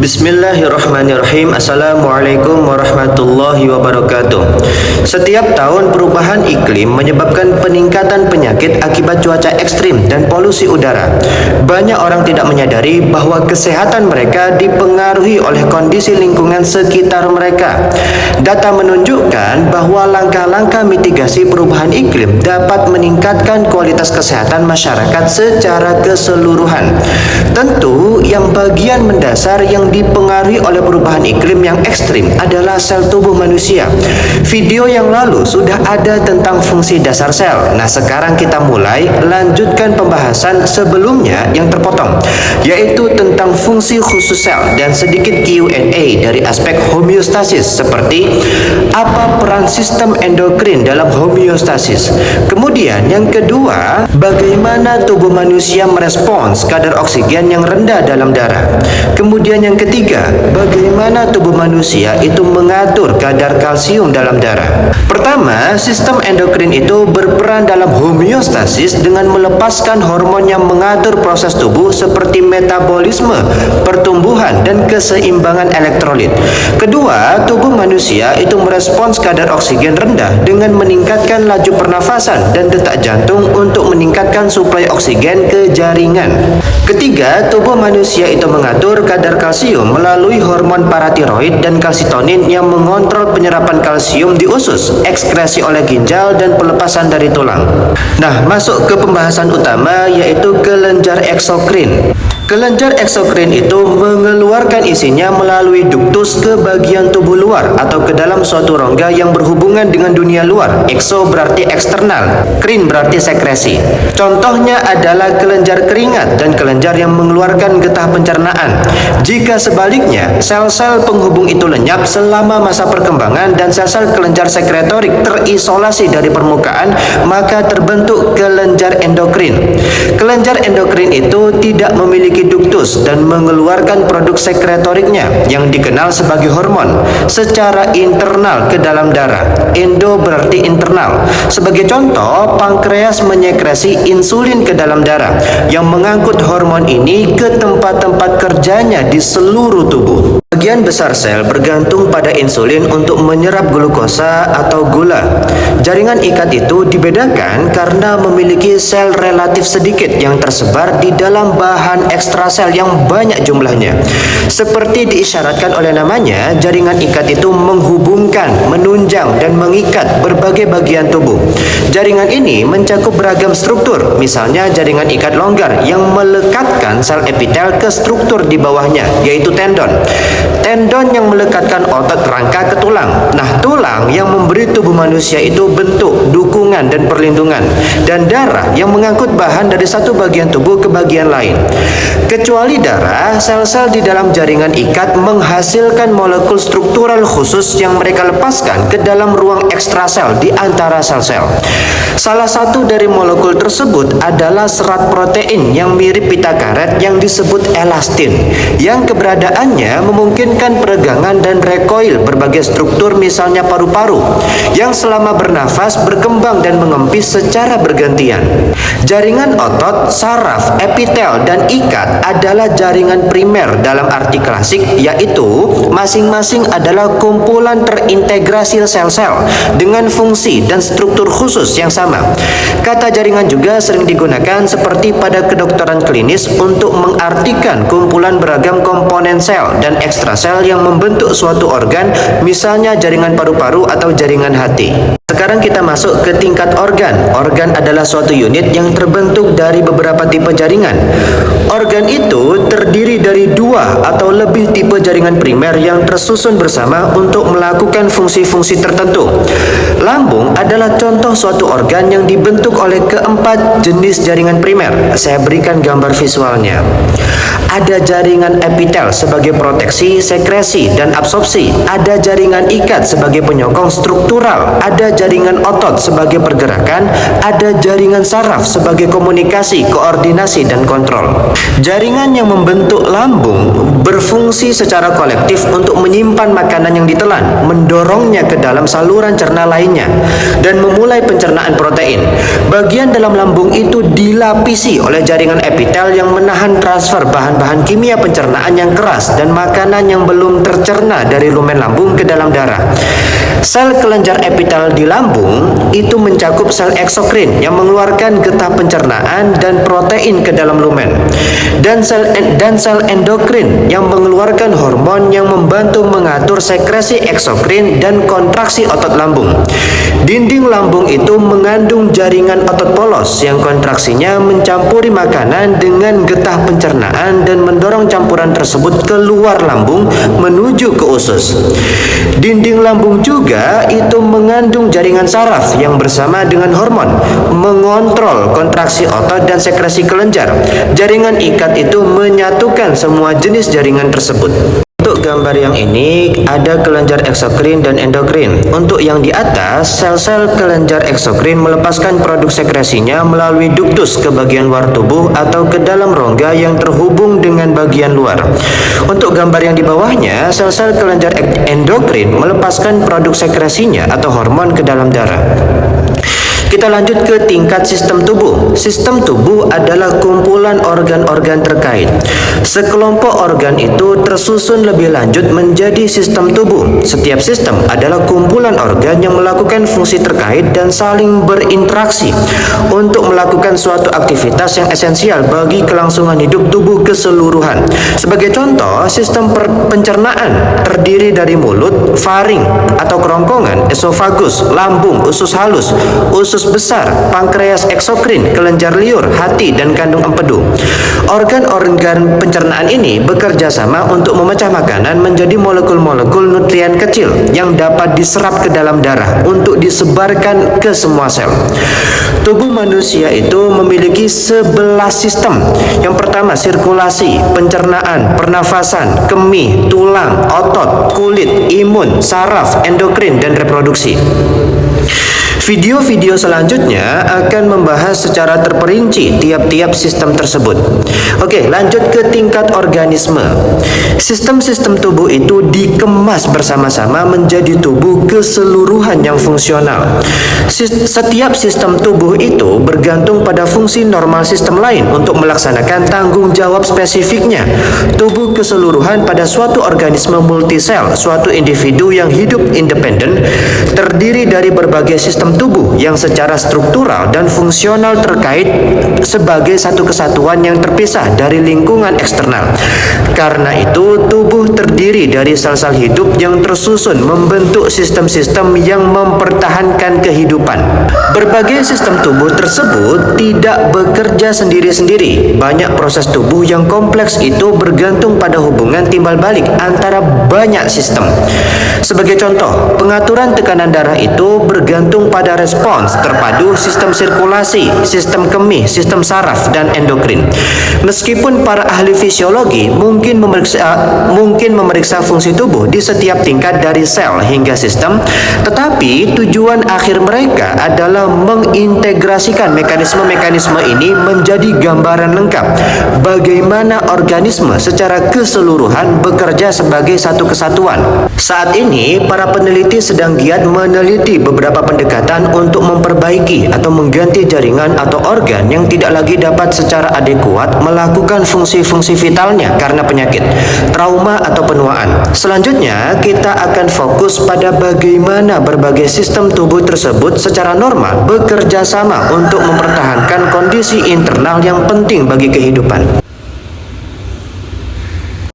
Bismillahirrahmanirrahim. Assalamualaikum warahmatullahi wabarakatuh. Setiap tahun perubahan iklim menyebabkan peningkatan penyakit akibat cuaca ekstrim dan polusi udara. Banyak orang tidak menyadari bahwa kesehatan mereka dipengaruhi oleh kondisi lingkungan sekitar mereka. Data menunjukkan bahwa langkah-langkah mitigasi perubahan iklim dapat meningkatkan kualitas kesehatan masyarakat secara keseluruhan. Tentu yang bagian mendasar yang dipengaruhi oleh perubahan iklim yang ekstrim adalah sel tubuh manusia. Video yang lalu sudah ada tentang fungsi dasar sel. Nah, sekarang kita mulai lanjutkan pembahasan sebelumnya yang terpotong, yaitu tentang fungsi khusus sel dan sedikit Q&A dari aspek homeostasis, seperti apa peran sistem endokrin dalam homeostasis. Kemudian yang kedua, bagaimana tubuh manusia merespons kadar oksigen yang rendah dalam darah. Kemudian yang ketiga, bagaimana tubuh manusia itu mengatur kadar kalsium dalam darah. Pertama, sistem endokrin itu berperan dalam homeostasis dengan melepaskan hormon yang mengatur proses tubuh seperti metabolisme, pertumbuhan, dan keseimbangan elektrolit. Kedua, tubuh manusia itu merespons kadar oksigen rendah dengan meningkatkan laju pernafasan dan detak jantung untuk meningkatkan suplai oksigen ke jaringan. Ketiga, tubuh manusia itu mengatur kadar kalsium melalui hormon paratiroid dan kalsitonin yang mengontrol penyerapan kalsium di usus, ekskresi oleh ginjal, dan pelepasan dari tulang. Nah, masuk ke pembahasan utama, yaitu kelenjar eksokrin. Kelenjar eksokrin itu mengeluarkan isinya melalui duktus ke bagian tubuh luar atau ke dalam suatu rongga yang berhubungan dengan dunia luar. Ekso berarti eksternal, krin berarti sekresi. Contohnya adalah kelenjar keringat dan kelenjar yang mengeluarkan getah pencernaan. Jika sebaliknya, sel-sel penghubung itu lenyap selama masa perkembangan dan sel-sel kelenjar sekretorik terisolasi dari permukaan, maka terbentuk kelenjar endokrin. Kelenjar endokrin itu tidak memiliki duktus dan mengeluarkan produk sekretoriknya yang dikenal sebagai hormon secara internal ke dalam darah. Endo berarti internal. Sebagai contoh, pankreas menyekresi insulin ke dalam darah yang mengangkut hormon ini ke tempat-tempat kerjanya di seluruh tubuh. Bagian besar sel bergantung pada insulin untuk menyerap glukosa atau gula. Jaringan ikat itu dibedakan karena memiliki sel relatif sedikit yang tersebar di dalam bahan ekstrasel yang banyak jumlahnya. Seperti diisyaratkan oleh namanya, jaringan ikat itu menghubungkan, menunjang, dan mengikat berbagai bagian tubuh. Jaringan ini mencakup beragam struktur, misalnya jaringan ikat longgar yang melekatkan sel epitel ke struktur di bawahnya, yaitu tendon. Tendon yang melekatkan otot rangka ke tulang. Nah, tulang yang memberi tubuh manusia itu bentuk, dukungan, dan perlindungan. Dan darah yang mengangkut bahan dari satu bagian tubuh ke bagian lain. Kecuali darah, sel-sel di dalam jaringan ikat menghasilkan molekul struktural khusus yang mereka lepaskan ke dalam ruang ekstrasel di antara sel-sel. Salah satu dari molekul tersebut adalah serat protein yang mirip pita karet yang disebut elastin, yang keberadaannya memungkinkan peregangan dan recoil berbagai struktur, misalnya paru-paru yang selama bernafas berkembang dan mengempis secara bergantian. Jaringan otot, saraf, epitel, dan ikat adalah jaringan primer dalam arti klasik, yaitu masing-masing adalah kumpulan terintegrasi sel-sel dengan fungsi dan struktur khusus yang sama. Kata jaringan juga sering digunakan seperti pada kedokteran klinis untuk mengartikan kumpulan beragam komponen sel dan ekstrasel yang membentuk suatu organ, misalnya jaringan paru-paru atau jaringan hati. Sekarang kita masuk ke tingkat organ. Organ adalah suatu unit yang terbentuk dari beberapa tipe jaringan. Organ itu terdiri dari dua atau lebih tipe jaringan primer yang tersusun bersama untuk melakukan fungsi-fungsi tertentu. Lambung adalah contoh suatu organ yang dibentuk oleh keempat jenis jaringan primer. Saya berikan gambar visualnya. Ada jaringan epitel sebagai proteksi, sekresi, dan absorpsi. Ada jaringan ikat sebagai penyokong struktural. Ada jaringan otot sebagai pergerakan, ada jaringan saraf sebagai komunikasi, koordinasi, dan kontrol. Jaringan yang membentuk lambung berfungsi secara kolektif untuk menyimpan makanan yang ditelan, mendorongnya ke dalam saluran cerna lainnya, dan memulai pencernaan protein. Bagian dalam lambung itu dilapisi oleh jaringan epitel yang menahan transfer bahan-bahan kimia pencernaan yang keras dan makanan yang belum tercerna dari lumen lambung ke dalam darah. Sel kelenjar epitel di lambung itu mencakup sel eksokrin yang mengeluarkan getah pencernaan dan protein ke dalam lumen, dan sel endokrin yang mengeluarkan hormon yang membantu mengatur sekresi eksokrin dan kontraksi otot lambung. Dinding lambung itu mengandung jaringan otot polos yang kontraksinya mencampuri makanan dengan getah pencernaan dan mendorong campuran tersebut keluar lambung menuju ke usus. Dinding lambung juga itu mengandung jaringan saraf yang bersama dengan hormon mengontrol kontraksi otot dan sekresi kelenjar. Jaringan ikat itu menyatukan semua jenis jaringan tersebut. Untuk gambar yang ini ada kelenjar eksokrin dan endokrin. Untuk yang di atas, sel-sel kelenjar eksokrin melepaskan produk sekresinya melalui duktus ke bagian luar tubuh atau ke dalam rongga yang terhubung dengan bagian luar. Untuk gambar yang di bawahnya, sel-sel kelenjar endokrin melepaskan produk sekresinya atau hormon ke dalam darah. Kita lanjut ke tingkat sistem tubuh. Sistem tubuh adalah kumpulan organ-organ terkait. Sekelompok organ itu tersusun lebih lanjut menjadi sistem tubuh. Setiap sistem adalah kumpulan organ yang melakukan fungsi terkait dan saling berinteraksi untuk melakukan suatu aktivitas yang esensial bagi kelangsungan hidup tubuh keseluruhan. Sebagai contoh, sistem pencernaan terdiri dari mulut, faring atau kerongkongan, esofagus, lambung, usus halus, usus besar, pankreas eksokrin, kelenjar liur, hati, dan kandung empedu. Organ-organ pencernaan ini bekerja sama untuk memecah makanan menjadi molekul-molekul nutrien kecil yang dapat diserap ke dalam darah untuk disebarkan ke semua sel. Tubuh manusia itu memiliki 11 sistem. Yang pertama, sirkulasi, pencernaan, pernafasan, kemih, tulang, otot, kulit, imun, saraf, endokrin, dan reproduksi. Video-video selanjutnya akan membahas secara terperinci tiap-tiap sistem tersebut. Oke, lanjut ke tingkat organisme. Sistem-sistem tubuh itu dikemas bersama-sama menjadi tubuh keseluruhan yang fungsional. Setiap sistem tubuh itu bergantung pada fungsi normal sistem lain untuk melaksanakan tanggung jawab spesifiknya. Tubuh keseluruhan pada suatu organisme multisel, suatu individu yang hidup independen, terdiri dari berbagai sistem tubuh yang secara struktural dan fungsional terkait sebagai satu kesatuan yang terpisah dari lingkungan eksternal. Karena itu, tubuh terdiri dari sel-sel hidup yang tersusun membentuk sistem-sistem yang mempertahankan kehidupan. Berbagai sistem tubuh tersebut tidak bekerja sendiri-sendiri. Banyak proses tubuh yang kompleks itu bergantung pada hubungan timbal balik antara banyak sistem. Sebagai contoh, pengaturan tekanan darah itu bergantung pada respons terpadu sistem sirkulasi, sistem kemih, sistem saraf, dan endokrin. Meskipun para ahli fisiologi mungkin memeriksa fungsi tubuh di setiap tingkat dari sel hingga sistem, tetapi tujuan akhir mereka adalah mengintegrasikan mekanisme-mekanisme ini menjadi gambaran lengkap bagaimana organisme secara keseluruhan bekerja sebagai satu kesatuan. Saat ini, para peneliti sedang giat meneliti beberapa pendekatan untuk memperbaiki atau mengganti jaringan atau organ yang tidak lagi dapat secara adekuat melakukan fungsi-fungsi vitalnya karena penyakit, trauma, atau penuaan. Selanjutnya, kita akan fokus pada bagaimana berbagai sistem tubuh tersebut secara normal bekerja sama untuk mempertahankan kondisi internal yang penting bagi kehidupan.